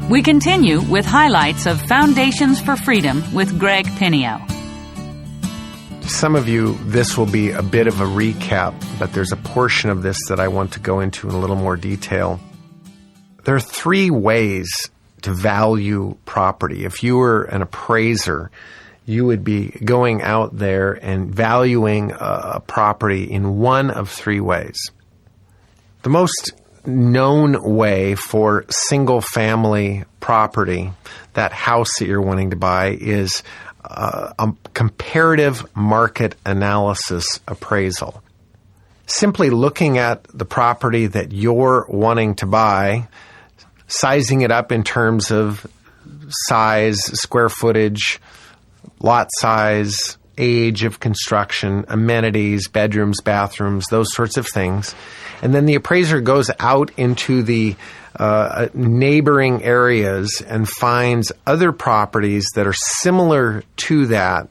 We continue with highlights of Foundations for Freedom with Greg Pineo. Some of you, this will be a bit of a recap, but there's a portion of this that I want to go into in a little more detail. There are three ways to value property. If you were an appraiser, you would be going out there and valuing a property in one of three ways. The most known way for single-family property, that house that you're wanting to buy, is a comparative market analysis appraisal. Simply looking at the property that you're wanting to buy, sizing it up in terms of size, square footage, lot size, age of construction, amenities, bedrooms, bathrooms, those sorts of things. And then the appraiser goes out into the neighboring areas and finds other properties that are similar to that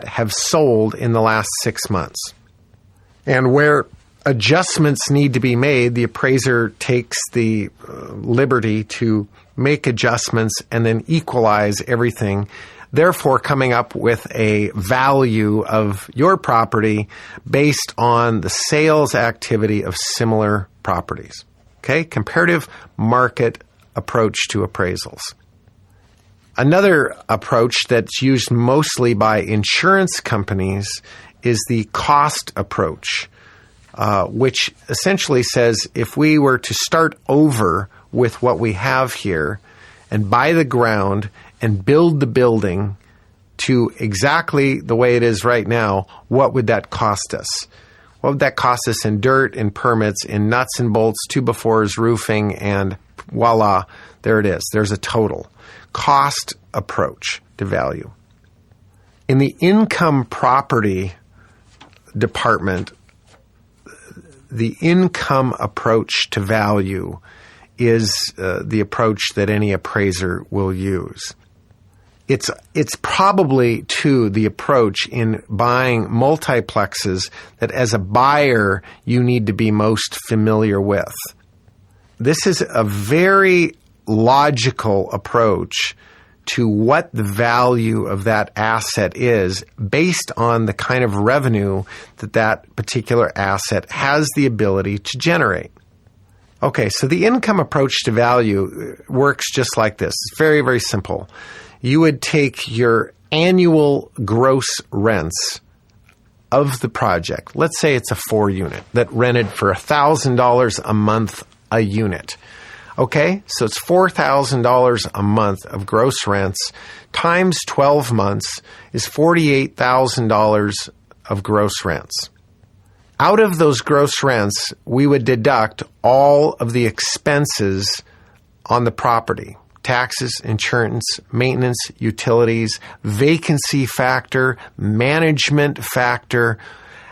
have sold in the last 6 months. And where adjustments need to be made, the appraiser takes the liberty to make adjustments and then equalize everything, therefore coming up with a value of your property based on the sales activity of similar properties. Okay? Comparative market approach to appraisals. Another approach that's used mostly by insurance companies is the cost approach, which essentially says if we were to start over with what we have here and buy the ground and build the building to exactly the way it is right now, what would that cost us? What would that cost us in dirt, in permits, in nuts and bolts, 2x4s, roofing, and voila, there it is. There's a total. Cost approach to value. In the income property department, the income approach to value is the approach that any appraiser will use. It's probably, too, the approach in buying multiplexes that as a buyer you need to be most familiar with. This is a very logical approach to what the value of that asset is based on the kind of revenue that particular asset has the ability to generate. Okay, so the income approach to value works just like this. It's very, very simple. You would take your annual gross rents of the project. Let's say it's a 4-unit that rented for $1,000 a month a unit. Okay, so it's $4,000 a month of gross rents times 12 months is $48,000 of gross rents. Out of those gross rents, we would deduct all of the expenses on the property. Taxes, insurance, maintenance, utilities, vacancy factor, management factor.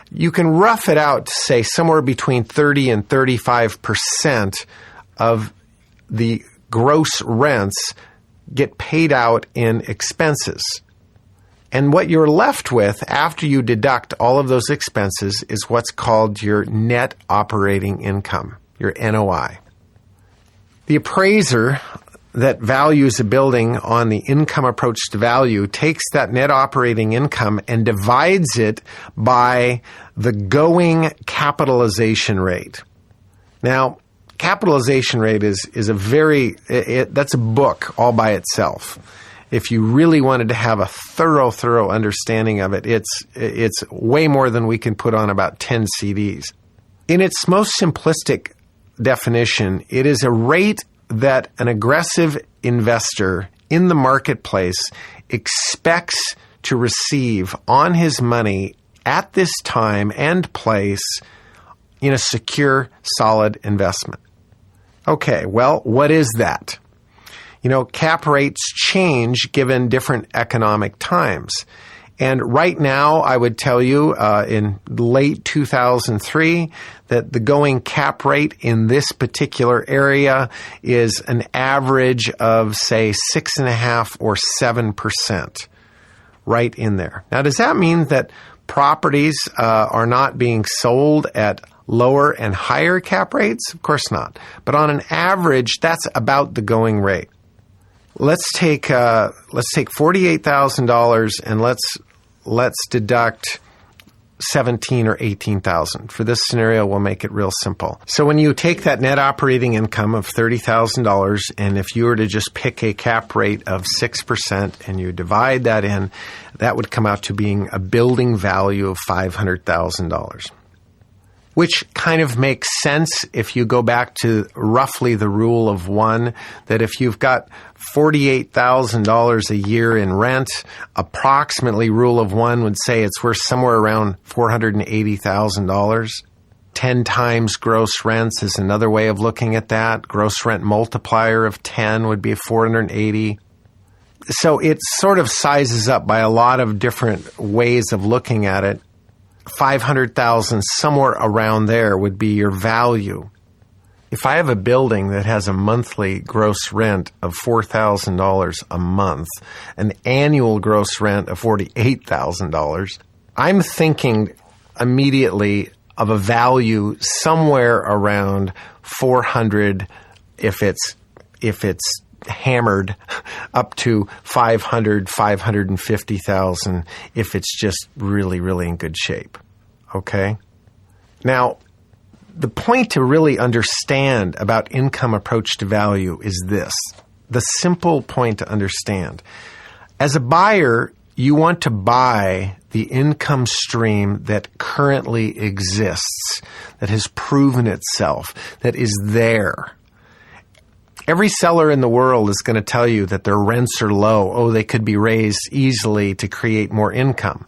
You can rough it out to say somewhere between 30 and 35% of the gross rents get paid out in expenses. And what you're left with after you deduct all of those expenses is what's called your net operating income, your NOI. The appraiser that values a building on the income approach to value takes that net operating income and divides it by the going capitalization rate. Now, capitalization rate is that's a book all by itself. If you really wanted to have a thorough understanding of it, it's way more than we can put on about 10 CDs. In its most simplistic definition, it is a rate that an aggressive investor in the marketplace expects to receive on his money at this time and place in a secure, solid investment. Okay, well, what is that? Cap rates change given different economic times. And right now, I would tell you in late 2003 that the going cap rate in this particular area is an average of, say, 6.5% or 7%, right in there. Now, does that mean that properties are not being sold at lower and higher cap rates? Of course not. But on an average, that's about the going rate. let's take $48,000 and let's deduct $17,000 or $18,000. For this scenario, we'll make it real simple. So when you take that net operating income of $30,000, and if you were to just pick a cap rate of 6% and you divide that in, that would come out to being a building value of $500,000. Which kind of makes sense if you go back to roughly the rule of one, that if you've got $48,000 a year in rent, approximately rule of one would say it's worth somewhere around $480,000. 10 times gross rents is another way of looking at that. Gross rent multiplier of 10 would be 480. So it sort of sizes up by a lot of different ways of looking at it. 500,000, somewhere around there would be your value. If I have a building that has a monthly gross rent of $4,000 a month, an annual gross rent of $48,000, I'm thinking immediately of a value somewhere around 400 if it's hammered up to 500, 550,000 if it's just really, really in good shape. Okay? Now, the point to really understand about income approach to value is this. The simple point to understand. As a buyer, you want to buy the income stream that currently exists, that has proven itself, that is there. Every seller in the world is going to tell you that their rents are low. Oh, they could be raised easily to create more income.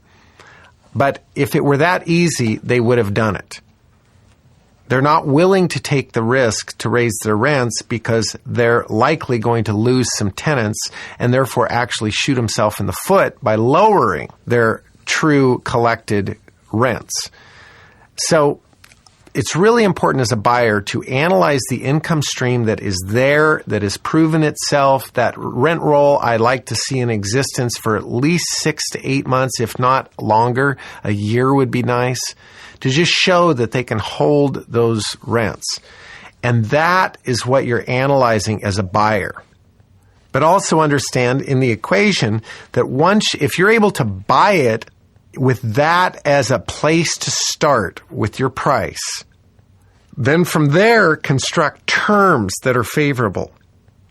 But if it were that easy, they would have done it. They're not willing to take the risk to raise their rents because they're likely going to lose some tenants and therefore actually shoot themselves in the foot by lowering their true collected rents. So it's really important as a buyer to analyze the income stream that is there, that has proven itself, that rent roll I'd like to see in existence for at least 6 to 8 months, if not longer. A year would be nice, to just show that they can hold those rents. And that is what you're analyzing as a buyer. But also understand in the equation that if you're able to buy it with that as a place to start with your price, then from there construct terms that are favorable,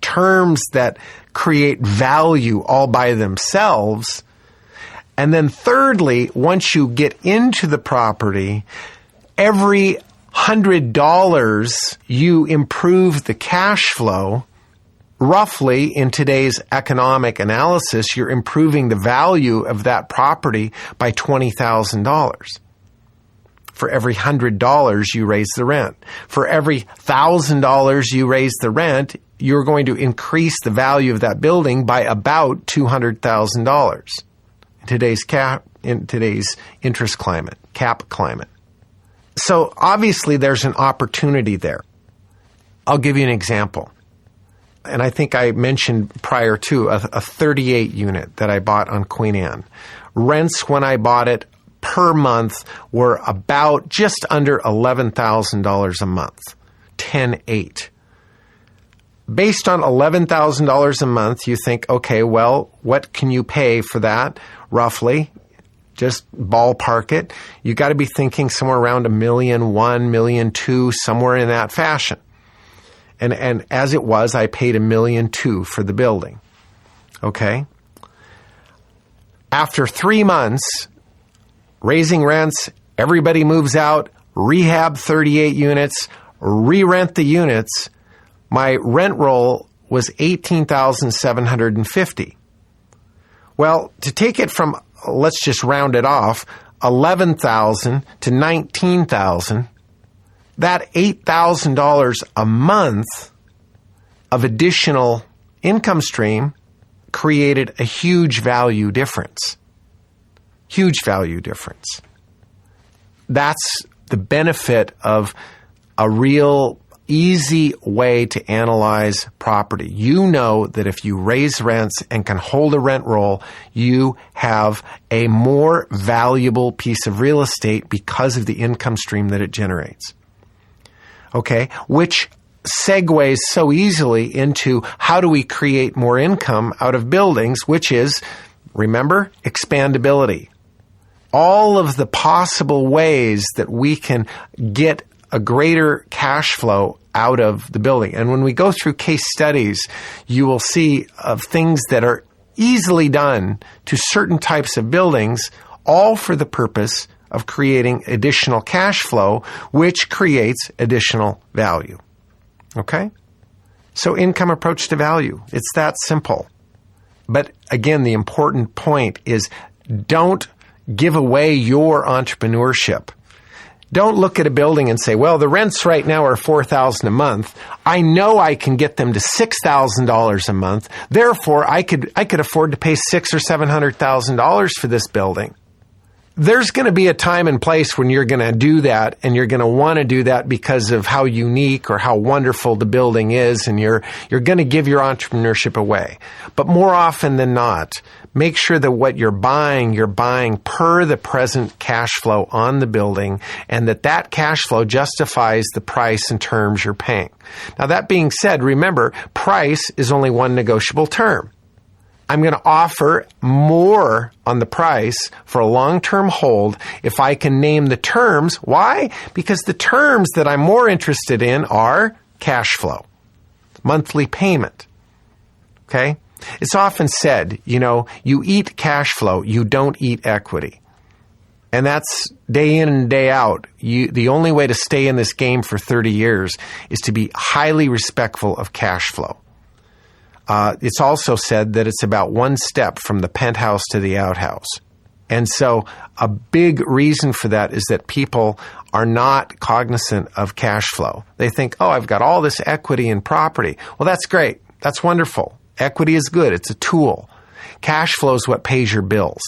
terms that create value all by themselves. And then thirdly, once you get into the property, every $100 you improve the cash flow, roughly in today's economic analysis, you're improving the value of that property by $20,000. For every $100 you raise the rent. For every $1,000 you raise the rent, you're going to increase the value of that building by about $200,000 in today's interest climate, cap climate. So obviously there's an opportunity there. I'll give you an example. And I think I mentioned prior to a 38 unit that I bought on Queen Anne. Rents when I bought it per month were about just under $11,000 a month, 10.8. Based on $11,000 a month, you think, okay, well, what can you pay for that roughly? Just ballpark it. You got to be thinking somewhere around $1.1 million, $1.2 million, somewhere in that fashion. And as it was, I paid $1.2 million for the building. Okay? After 3 months, raising rents, everybody moves out, rehab 38 units, re-rent the units. My rent roll was $18,750. Well, to take it from, let's just round it off, $11,000 to $19,000, that $8,000 a month of additional income stream created a huge value difference. Huge value difference. That's the benefit of a real easy way to analyze property. You know that if you raise rents and can hold a rent roll, you have a more valuable piece of real estate because of the income stream that it generates. Okay? Which segues so easily into how do we create more income out of buildings, which is, remember, expandability. All of the possible ways that we can get a greater cash flow out of the building. And when we go through case studies, you will see of things that are easily done to certain types of buildings, all for the purpose of creating additional cash flow, which creates additional value. Okay? So income approach to value. It's that simple. But again, the important point is don't give away your entrepreneurship. Don't look at a building and say, well, the rents right now are $4,000 a month. I know I can get them to $6,000 a month. Therefore, I could afford to pay $600,000 or $700,000 for this building. There's going to be a time and place when you're going to do that, and you're going to want to do that because of how unique or how wonderful the building is, and you're going to give your entrepreneurship away. But more often than not, make sure that what you're buying per the present cash flow on the building, and that cash flow justifies the price and terms you're paying. Now, that being said, remember, price is only one negotiable term. I'm going to offer more on the price for a long-term hold if I can name the terms. Why? Because the terms that I'm more interested in are cash flow, monthly payment. Okay? It's often said, you eat cash flow, you don't eat equity. And that's day in and day out. The only way to stay in this game for 30 years is to be highly respectful of cash flow. It's also said that it's about one step from the penthouse to the outhouse. And so a big reason for that is that people are not cognizant of cash flow. They think, oh, I've got all this equity in property. Well, that's great. That's wonderful. Equity is good. It's a tool. Cash flow is what pays your bills.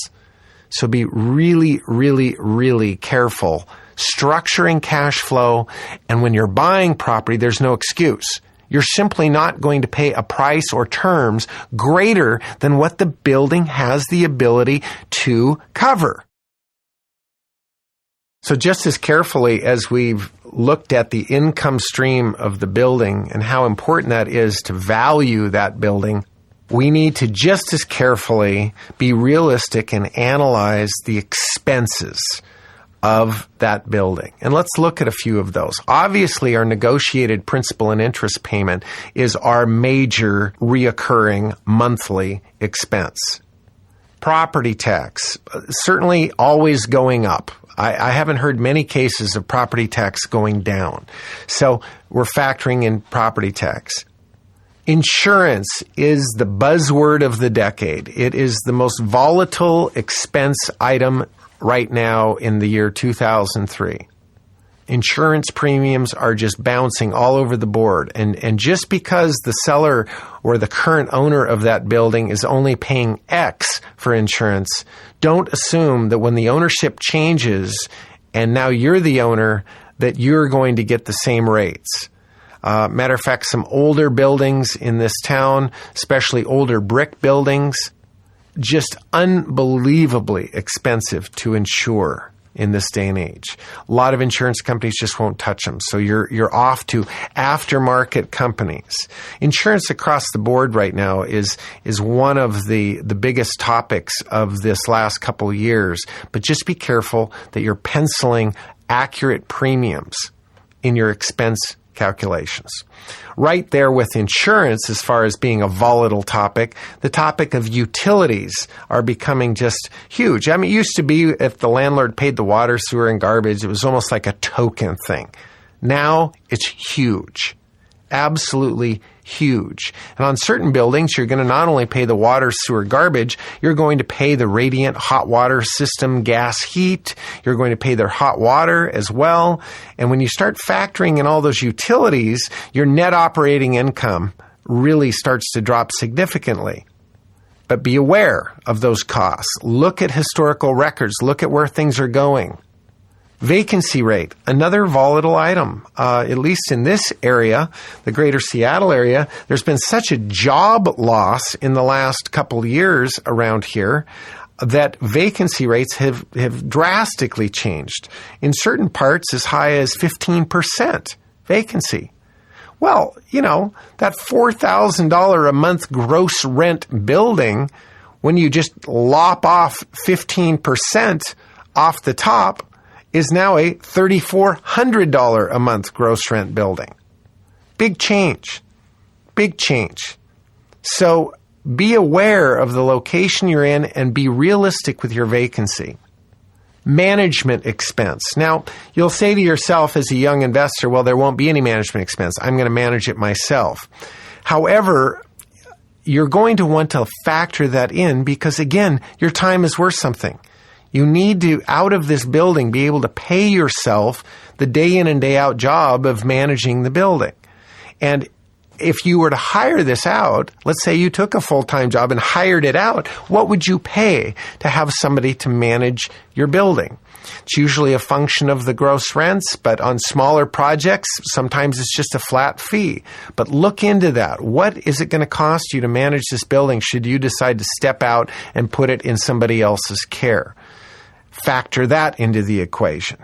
So be really, really, really careful structuring cash flow. And when you're buying property, there's no excuse. You're simply not going to pay a price or terms greater than what the building has the ability to cover. So just as carefully as we've looked at the income stream of the building and how important that is to value that building, we need to just as carefully be realistic and analyze the expenses of that building. And let's look at a few of those. Obviously, our negotiated principal and interest payment is our major reoccurring monthly expense. Property tax, certainly always going up. I haven't heard many cases of property tax going down. So we're factoring in property tax. Insurance is the buzzword of the decade. It is the most volatile expense item right now in the year 2003. Insurance premiums are just bouncing all over the board. And just because the seller or the current owner of that building is only paying X for insurance, don't assume that when the ownership changes and now you're the owner, that you're going to get the same rates. Matter of fact, some older buildings in this town, especially older brick buildings, just unbelievably expensive to insure in this day and age. A lot of insurance companies just won't touch them. So you're off to aftermarket companies. Insurance across the board right now is one of the biggest topics of this last couple of years. But just be careful that you're penciling accurate premiums in your expense calculations. Right there with insurance, as far as being a volatile topic, the topic of utilities are becoming just huge. I mean, it used to be if the landlord paid the water, sewer, and garbage, it was almost like a token thing. Now it's huge. Absolutely huge. And on certain buildings, you're going to not only pay the water, sewer, garbage, you're going to pay the radiant hot water system gas heat. You're going to pay their hot water as well. And when you start factoring in all those utilities, your net operating income really starts to drop significantly. But be aware of those costs. Look at historical records. Look at where things are going. Vacancy rate, another volatile item. At least in this area, the greater Seattle area, there's been such a job loss in the last couple of years around here that vacancy rates have drastically changed. In certain parts, as high as 15% vacancy. Well, that $4,000 a month gross rent building, when you just lop off 15% off the top, is now a $3,400 a month gross rent building. Big change. Big change. So be aware of the location you're in and be realistic with your vacancy. Management expense. Now, you'll say to yourself as a young investor, well, there won't be any management expense. I'm going to manage it myself. However, you're going to want to factor that in because, again, your time is worth something. You need to, out of this building, be able to pay yourself the day in and day out job of managing the building. And if you were to hire this out, let's say you took a full-time job and hired it out, what would you pay to have somebody to manage your building? It's usually a function of the gross rents, but on smaller projects, sometimes it's just a flat fee. But look into that. What is it going to cost you to manage this building should you decide to step out and put it in somebody else's care? Factor that into the equation.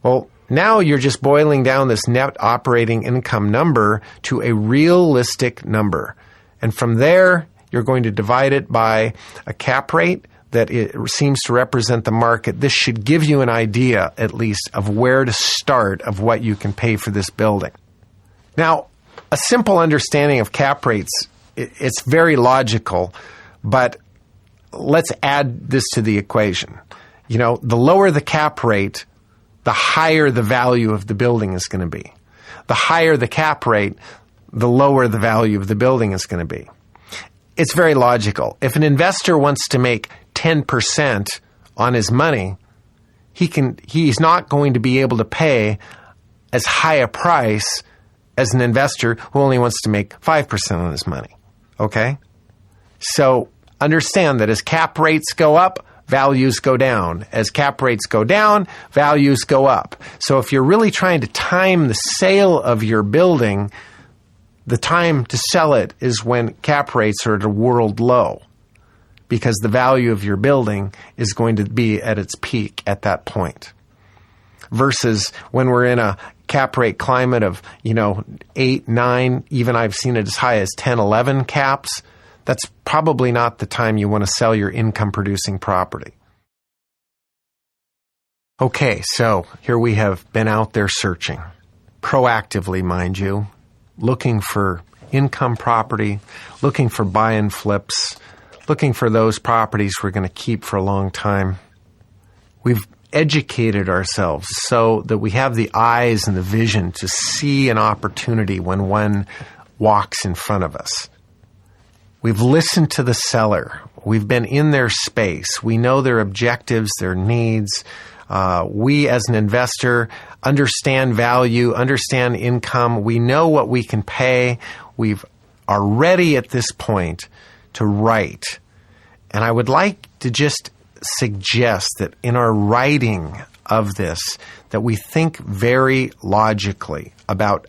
Well, now you're just boiling down this net operating income number to a realistic number. And from there, you're going to divide it by a cap rate that it seems to represent the market. This should give you an idea, at least, of where to start of what you can pay for this building. Now, a simple understanding of cap rates, it's very logical, but let's add this to the equation. The lower the cap rate, the higher the value of the building is going to be. The higher the cap rate, the lower the value of the building is going to be. It's very logical. If an investor wants to make 10% on his money, he's not going to be able to pay as high a price as an investor who only wants to make 5% on his money. Okay? So understand that as cap rates go up, values go down. As cap rates go down, values go up. So if you're really trying to time the sale of your building, the time to sell it is when cap rates are at a world low, because the value of your building is going to be at its peak at that point. Versus when we're in a cap rate climate of, 8, 9, even I've seen it as high as 10, 11 caps, that's probably not the time you want to sell your income-producing property. Okay, so here we have been out there searching, proactively, mind you, looking for income property, looking for buy and flips, looking for those properties we're going to keep for a long time. We've educated ourselves so that we have the eyes and the vision to see an opportunity when one walks in front of us. We've listened to the seller. We've been in their space. We know their objectives, their needs. We, as an investor, understand value, understand income. We know what we can pay. We are ready at this point to write. And I would like to just suggest that in our writing of this, that we think very logically about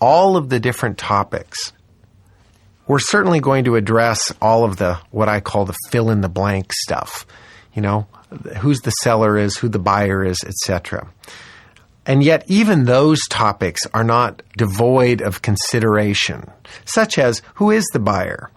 all of the different topics. We're certainly going to address all of the, what I call the fill-in-the-blank stuff. Who's the seller is, who the buyer is, etc. And yet even those topics are not devoid of consideration, such as who is the buyer?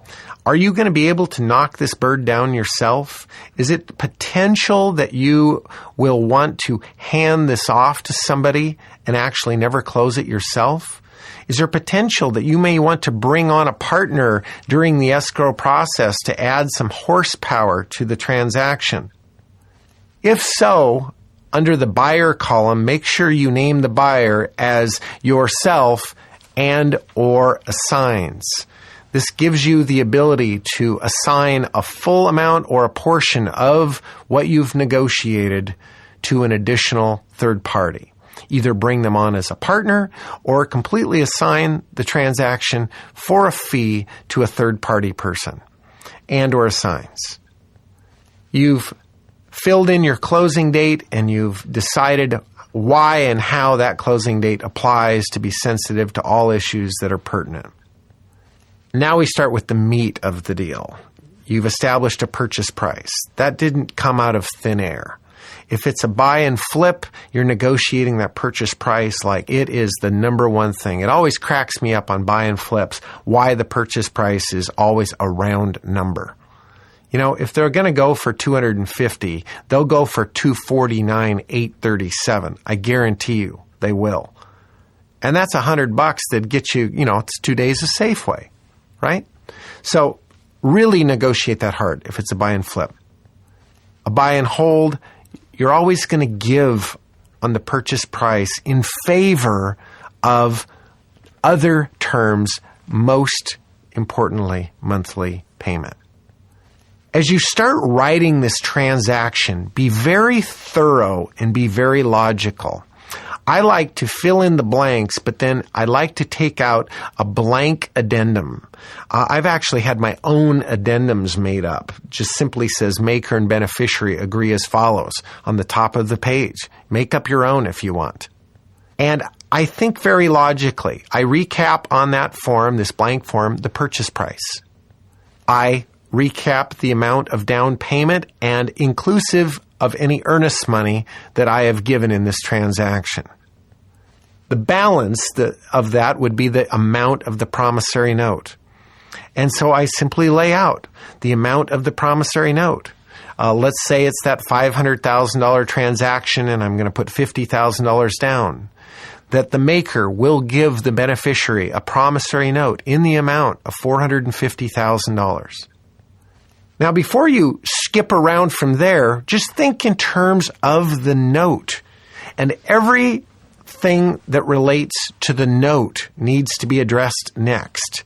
Are you going to be able to knock this bird down yourself? Is it potential that you will want to hand this off to somebody and actually never close it yourself? Is there potential that you may want to bring on a partner during the escrow process to add some horsepower to the transaction? If so, under the buyer column, make sure you name the buyer as yourself and or assigns. This gives you the ability to assign a full amount or a portion of what you've negotiated to an additional third party. Either bring them on as a partner or completely assign the transaction for a fee to a third-party person and or assigns. You've filled in your closing date and you've decided why and how that closing date applies to be sensitive to all issues that are pertinent. Now we start with the meat of the deal. You've established a purchase price. That didn't come out of thin air. If it's a buy and flip, you're negotiating that purchase price like it is the number one thing. It always cracks me up on buy and flips why the purchase price is always a round number. You know, if they're going to go for $250, they'll go for $249,837. I guarantee you they will. And that's $100 that gets you, it's 2 days of Safeway, right? So really negotiate that hard if it's a buy and flip. A buy and hold, you're always going to give on the purchase price in favor of other terms, most importantly, monthly payment. As you start writing this transaction, be very thorough and be very logical. I like to fill in the blanks, but then I like to take out a blank addendum. I've actually had my own addendums made up. Just simply says maker and beneficiary agree as follows on the top of the page. Make up your own if you want. And I think very logically. I recap on that form, this blank form, the purchase price. I recap the amount of down payment and inclusive of any earnest money that I have given in this transaction. The balance of that would be the amount of the promissory note. And so I simply lay out the amount of the promissory note. Let's say it's that $500,000 transaction and I'm going to put $50,000 down. That the maker will give the beneficiary a promissory note in the amount of $450,000. Now, before you skip around from there, just think in terms of the note. And everything that relates to the note needs to be addressed next.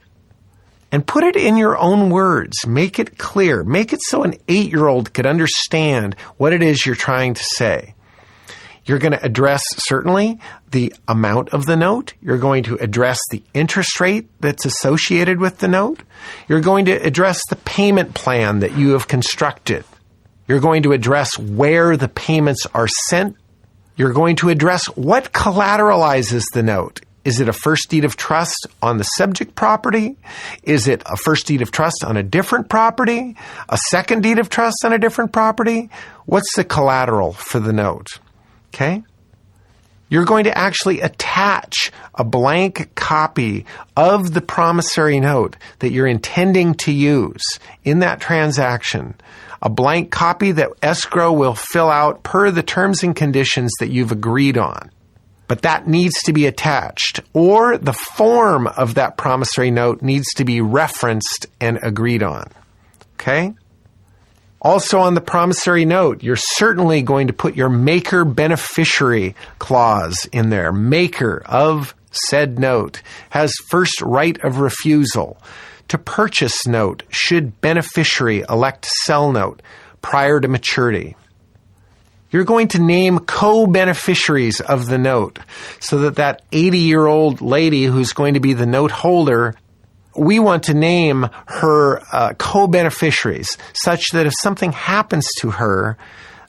And put it in your own words. Make it clear. Make it so an 8-year-old could understand what it is you're trying to say. You're going to address, certainly, the amount of the note. You're going to address the interest rate that's associated with the note. You're going to address the payment plan that you have constructed. You're going to address where the payments are sent. You're going to address what collateralizes the note. Is it a first deed of trust on the subject property? Is it a first deed of trust on a different property? A second deed of trust on a different property? What's the collateral for the note? Okay? You're going to actually attach a blank copy of the promissory note that you're intending to use in that transaction. A blank copy that escrow will fill out per the terms and conditions that you've agreed on. But that needs to be attached, or the form of that promissory note needs to be referenced and agreed on. Okay? Also on the promissory note, you're certainly going to put your maker beneficiary clause in there. Maker of said note has first right of refusal to purchase note should beneficiary elect to sell note prior to maturity. You're going to name co-beneficiaries of the note so that 80-year-old lady who's going to be the note holder, we want to name her co-beneficiaries such that if something happens to her,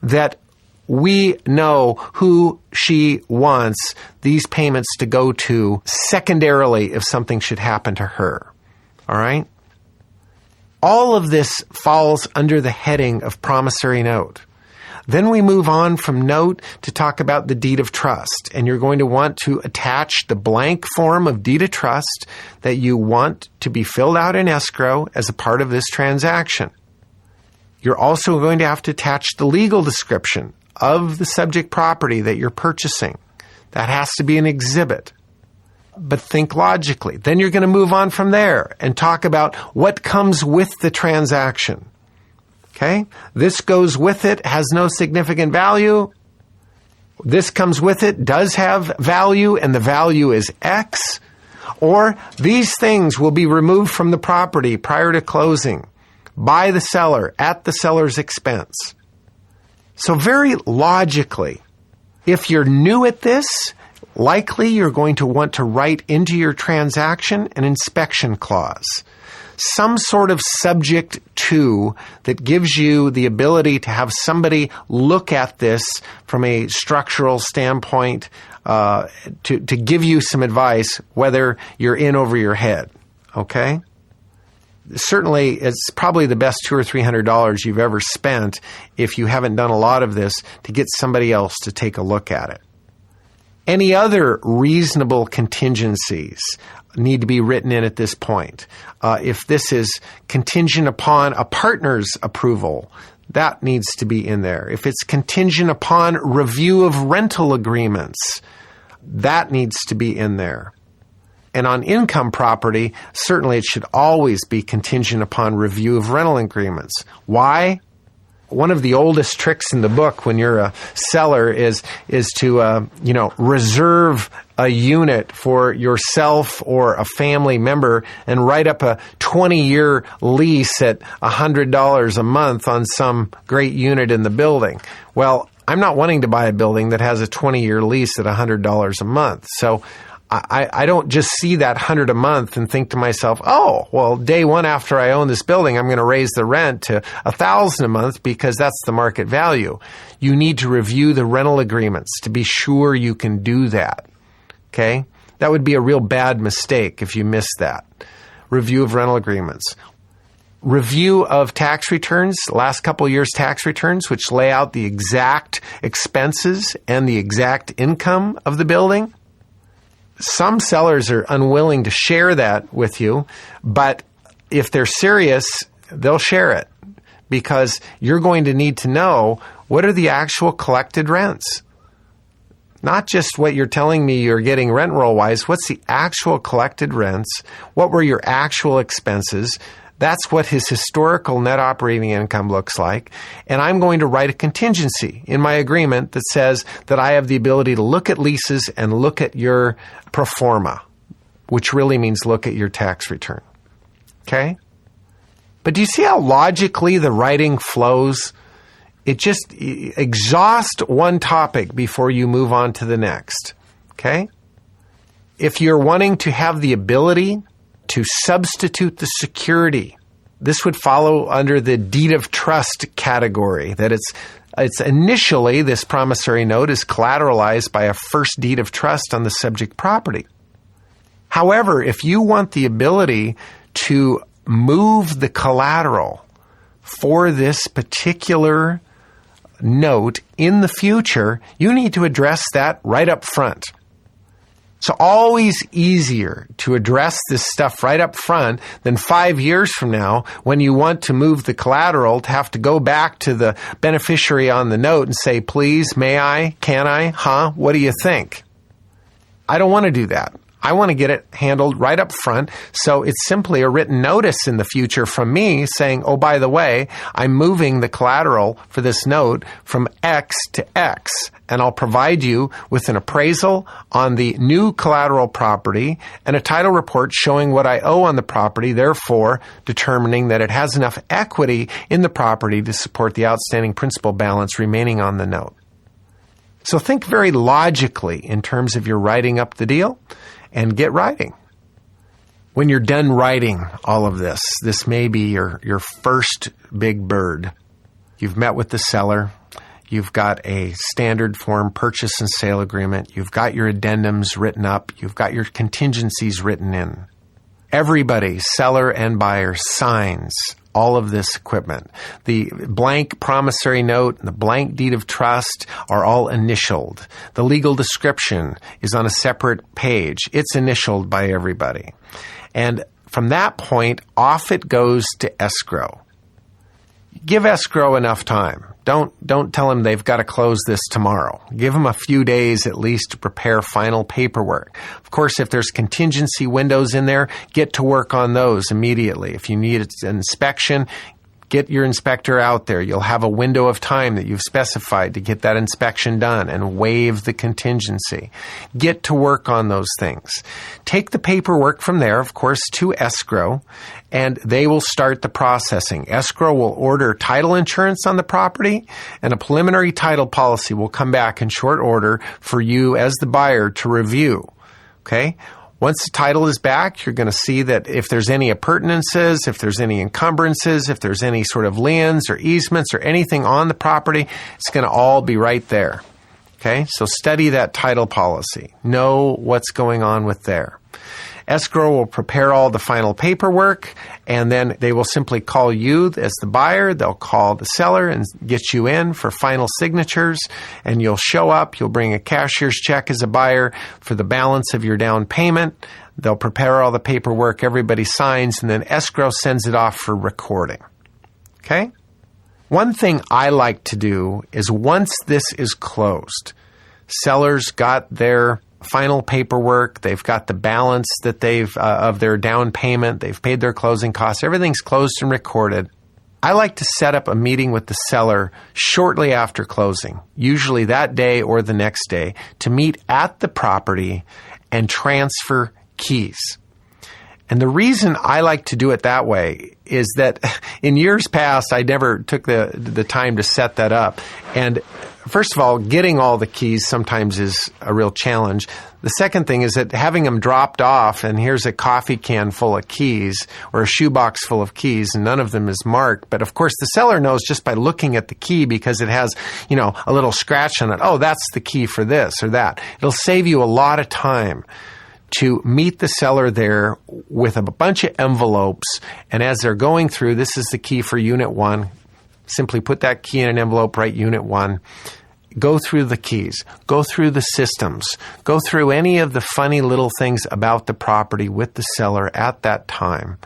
that we know who she wants these payments to go to secondarily if something should happen to her. All right? All of this falls under the heading of promissory note. Then we move on from note to talk about the deed of trust. And you're going to want to attach the blank form of deed of trust that you want to be filled out in escrow as a part of this transaction. You're also going to have to attach the legal description of the subject property that you're purchasing. That has to be an exhibit. But think logically. Then you're going to move on from there and talk about what comes with the transaction. Okay? This goes with it, has no significant value. This comes with it, does have value, and the value is X. Or these things will be removed from the property prior to closing by the seller at the seller's expense. So very logically, if you're new at this, likely you're going to want to write into your transaction an inspection clause. Some sort of subject to that gives you the ability to have somebody look at this from a structural standpoint to give you some advice whether you're in over your head. Okay? certainly it's probably the best $200 or $300 you've ever spent if you haven't done a lot of this to get somebody else to take a look at it. Any other reasonable contingencies need to be written in at this point. If this is contingent upon a partner's approval, that needs to be in there. If it's contingent upon review of rental agreements, that needs to be in there. And on income property, certainly it should always be contingent upon review of rental agreements. Why? One of the oldest tricks in the book when you're a seller is to reserve a unit for yourself or a family member and write up a 20-year lease at $100 a month on some great unit in the building. Well, I'm not wanting to buy a building that has a 20-year lease at $100 a month. So I don't just see that $100 a month and think to myself, oh, well, day one after I own this building, I'm going to raise the rent to $1,000 a month because that's the market value. You need to review the rental agreements to be sure you can do that. Okay? That would be a real bad mistake if you miss that. Review of rental agreements. Review of tax returns, last couple of years' tax returns, which lay out the exact expenses and the exact income of the building. Some sellers are unwilling to share that with you, but if they're serious, they'll share it because you're going to need to know what are the actual collected rents. Not just what you're telling me you're getting rent roll-wise, what's the actual collected rents? What were your actual expenses? That's what his historical net operating income looks like. And I'm going to write a contingency in my agreement that says that I have the ability to look at leases and look at your pro forma, which really means look at your tax return. Okay? But do you see how logically the writing flows? It just exhausts one topic before you move on to the next. Okay? If you're wanting to have the ability to substitute the security, this would follow under the deed of trust category, that it's initially, this promissory note is collateralized by a first deed of trust on the subject property. However, if you want the ability to move the collateral for this particular note in the future, you need to address that right up front. It's always easier to address this stuff right up front than 5 years from now when you want to move the collateral to have to go back to the beneficiary on the note and say, please, may I, can I, what do you think? I don't want to do that. I want to get it handled right up front. So it's simply a written notice in the future from me saying, oh, by the way, I'm moving the collateral for this note from X to X. And I'll provide you with an appraisal on the new collateral property and a title report showing what I owe on the property, therefore determining that it has enough equity in the property to support the outstanding principal balance remaining on the note. So think very logically in terms of your writing up the deal and get writing. When you're done writing all of this, this may be your first big bird. You've met with the seller. You've got a standard form purchase and sale agreement. You've got your addendums written up. You've got your contingencies written in. Everybody, seller and buyer, signs all of this equipment. The blank promissory note and the blank deed of trust are all initialed. The legal description is on a separate page. It's initialed by everybody. And from that point, off it goes to escrow. Give escrow enough time. Don't tell them they've got to close this tomorrow. Give them a few days at least to prepare final paperwork. Of course, if there's contingency windows in there, get to work on those immediately. If you need an inspection, get your inspector out there. You'll have a window of time that you've specified to get that inspection done and waive the contingency. Get to work on those things. Take the paperwork from there, of course, to escrow, and they will start the processing. Escrow will order title insurance on the property, and a preliminary title policy will come back in short order for you as the buyer to review. Okay? Once the title is back, you're going to see that if there's any appurtenances, if there's any encumbrances, if there's any sort of liens or easements or anything on the property, it's going to all be right there. Okay? So study that title policy. Know what's going on with there. Escrow will prepare all the final paperwork, and then they will simply call you as the buyer. They'll call the seller and get you in for final signatures, and you'll show up. You'll bring a cashier's check as a buyer for the balance of your down payment. They'll prepare all the paperwork, everybody signs, and then escrow sends it off for recording. Okay? One thing I like to do is once this is closed, sellers got their final paperwork, they've got the balance that they've of their down payment, they've paid their closing costs, everything's closed and recorded. I like to set up a meeting with the seller shortly after closing, usually that day or the next day, to meet at the property and transfer keys. And the reason I like to do it that way is that in years past, I never took the time to set that up. And first of all, getting all the keys sometimes is a real challenge. The second thing is that having them dropped off, and here's a coffee can full of keys or a shoebox full of keys, and none of them is marked. But of course, the seller knows just by looking at the key because it has, a little scratch on it. Oh, that's the key for this or that. It'll save you a lot of time to meet the seller there with a bunch of envelopes, and as they're going through, this is the key for Unit 1. Simply put that key in an envelope, write Unit 1. Go through the keys. Go through the systems. Go through any of the funny little things about the property with the seller at that time,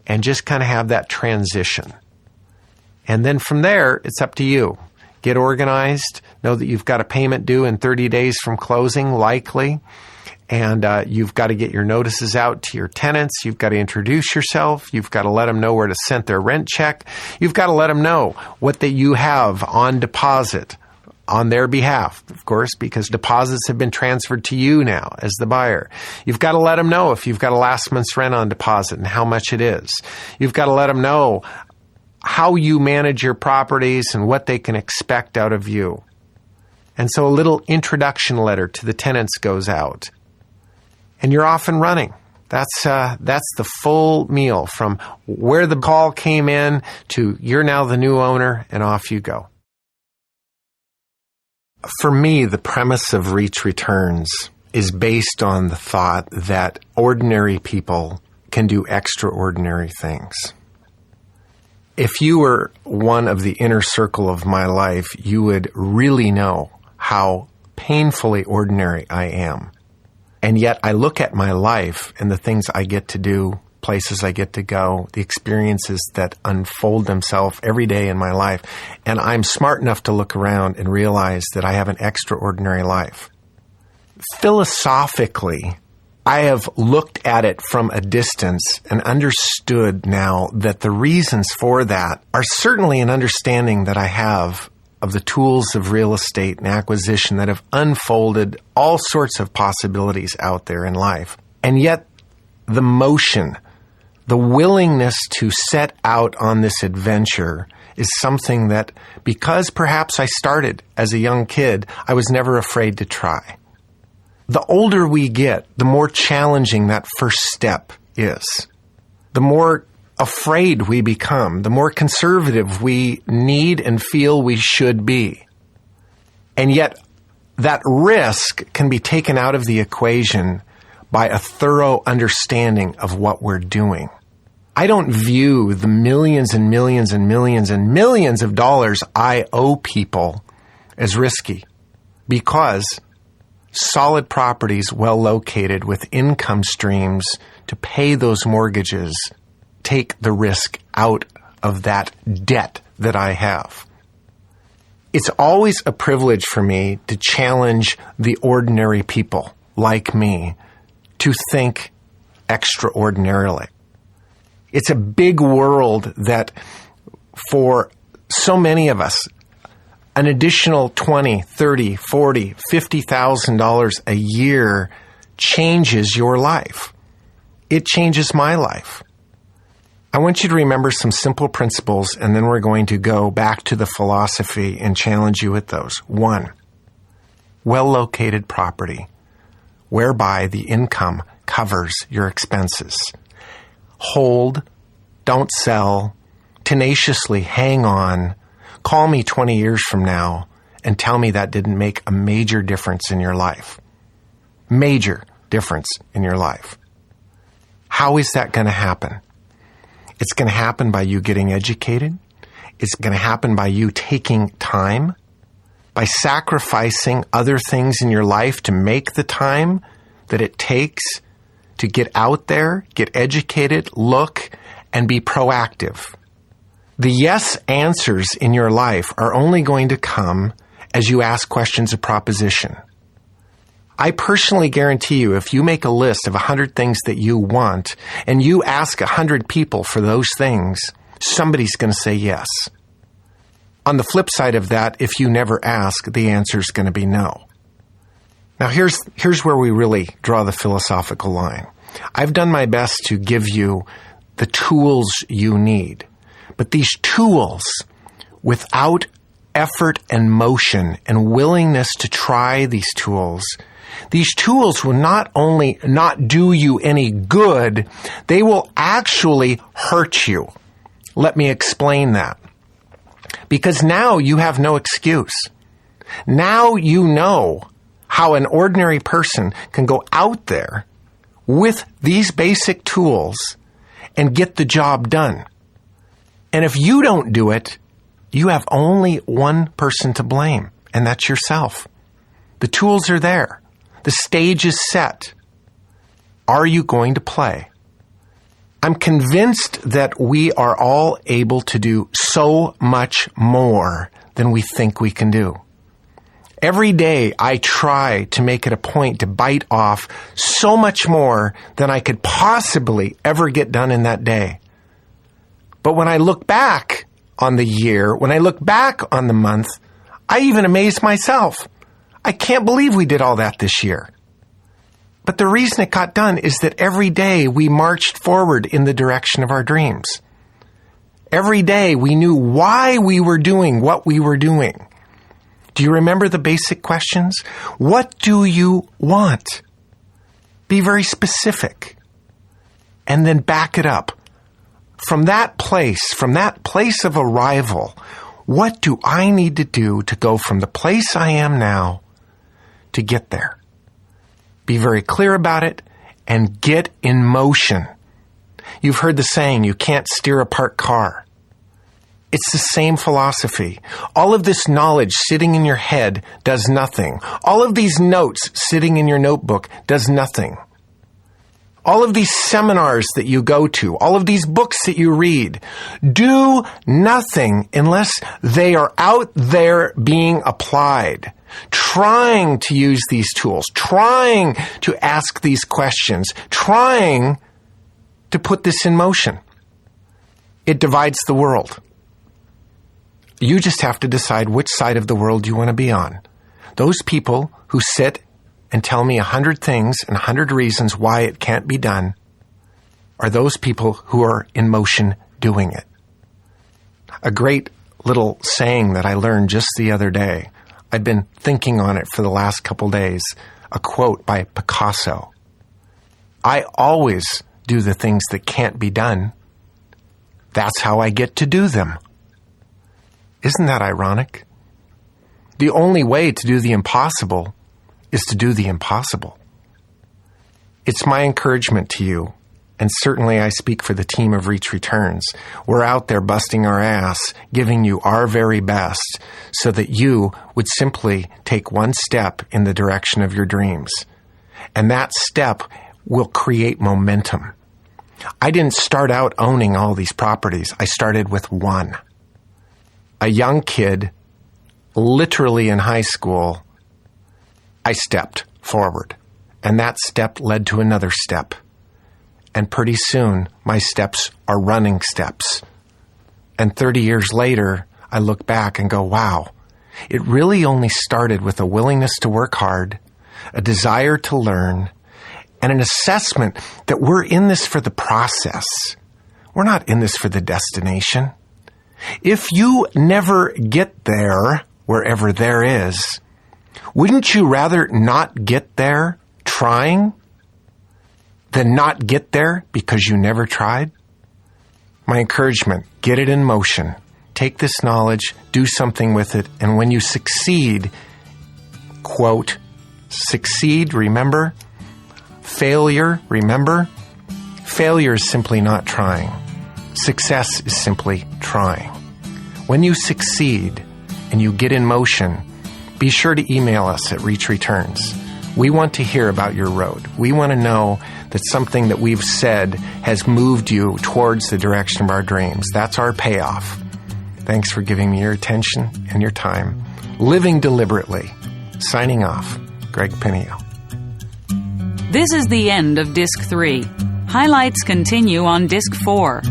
and just kind of have that transition. And then from there, it's up to you. Get organized. Know that you've got a payment due in 30 days from closing, likely. And you've got to get your notices out to your tenants. You've got to introduce yourself. You've got to let them know where to send their rent check. You've got to let them know what that you have on deposit on their behalf, of course, because deposits have been transferred to you now as the buyer. You've got to let them know if you've got a last month's rent on deposit and how much it is. You've got to let them know how you manage your properties and what they can expect out of you. And so a little introduction letter to the tenants goes out. And you're off and running. That's the full meal from where the call came in to you're now the new owner, and off you go. For me, the premise of Reach Returns is based on the thought that ordinary people can do extraordinary things. If you were one of the inner circle of my life, you would really know how painfully ordinary I am. And yet I look at my life and the things I get to do, places I get to go, the experiences that unfold themselves every day in my life, and I'm smart enough to look around and realize that I have an extraordinary life. Philosophically, I have looked at it from a distance and understood now that the reasons for that are certainly an understanding that I have of the tools of real estate and acquisition that have unfolded all sorts of possibilities out there in life. And yet, the motion, the willingness to set out on this adventure is something that, because perhaps I started as a young kid, I was never afraid to try. The older we get, the more challenging that first step is. The more afraid we become, the more conservative we need and feel we should be. And yet, that risk can be taken out of the equation by a thorough understanding of what we're doing. I don't view the millions and millions and millions and millions of dollars I owe people as risky, because solid properties well located with income streams to pay those mortgages take the risk out of that debt that I have. It's always a privilege for me to challenge the ordinary people like me to think extraordinarily. It's a big world that for so many of us, an additional $20, $30, $40, $50,000 a year changes your life. It changes my life. I want you to remember some simple principles, and then we're going to go back to the philosophy and challenge you with those. 1, well-located property, whereby the income covers your expenses. Hold, don't sell, tenaciously hang on. Call me 20 years from now and tell me that didn't make a major difference in your life. Major difference in your life. How is that going to happen? It's going to happen by you getting educated. It's going to happen by you taking time, by sacrificing other things in your life to make the time that it takes to get out there, get educated, look, and be proactive. The yes answers in your life are only going to come as you ask questions of proposition. I personally guarantee you, if you make a list of 100 things that you want and you ask 100 people for those things, somebody's going to say yes. On the flip side of that, if you never ask, the answer is going to be no. Now here's where we really draw the philosophical line. I've done my best to give you the tools you need. But these tools, without effort and motion and willingness to try these tools will not only not do you any good, they will actually hurt you. Let me explain that. Because now you have no excuse. Now you know how an ordinary person can go out there with these basic tools and get the job done. And if you don't do it, you have only one person to blame, and that's yourself. The tools are there. The stage is set. Are you going to play? I'm convinced that we are all able to do so much more than we think we can do. Every day I try to make it a point to bite off so much more than I could possibly ever get done in that day. But when I look back on the year, when I look back on the month, I even amaze myself. I can't believe we did all that this year. But the reason it got done is that every day we marched forward in the direction of our dreams. Every day we knew why we were doing what we were doing. Do you remember the basic questions? What do you want? Be very specific. And then back it up. From that place of arrival, what do I need to do to go from the place I am now to get there? Be very clear about it and get in motion. You've heard the saying, you can't steer a parked car. It's the same philosophy. All of this knowledge sitting in your head does nothing. All of these notes sitting in your notebook does nothing. All of these seminars that you go to, all of these books that you read, do nothing unless they are out there being applied, trying to use these tools, trying to ask these questions, trying to put this in motion. It divides the world. You just have to decide which side of the world you want to be on. Those people who sit and tell me 100 things and 100 reasons why it can't be done are those people who are in motion doing it. A great little saying that I learned just the other day. I've been thinking on it for the last couple days. A quote by Picasso. I always do the things that can't be done. That's how I get to do them. Isn't that ironic? The only way to do the impossible is to do the impossible. It's my encouragement to you, and certainly I speak for the team of Reach Returns. We're out there busting our ass, giving you our very best, so that you would simply take one step in the direction of your dreams. And that step will create momentum. I didn't start out owning all these properties. I started with one. A young kid, literally in high school, I stepped forward, and that step led to another step. And pretty soon, my steps are running steps. And 30 years later, I look back and go, wow, it really only started with a willingness to work hard, a desire to learn, and an assessment that we're in this for the process. We're not in this for the destination. If you never get there, wherever there is, wouldn't you rather not get there trying than not get there because you never tried? My encouragement, get it in motion. Take this knowledge, do something with it, and when you succeed, quote, succeed, remember, failure, remember, Failure is simply not trying. Success is simply trying. When you succeed and you get in motion, be sure to email us at Reach Returns. We want to hear about your road. We want to know that something that we've said has moved you towards the direction of our dreams. That's our payoff. Thanks for giving me your attention and your time. Living deliberately. Signing off, Greg Pinio. This is the end of Disc 3. Highlights continue on Disc 4.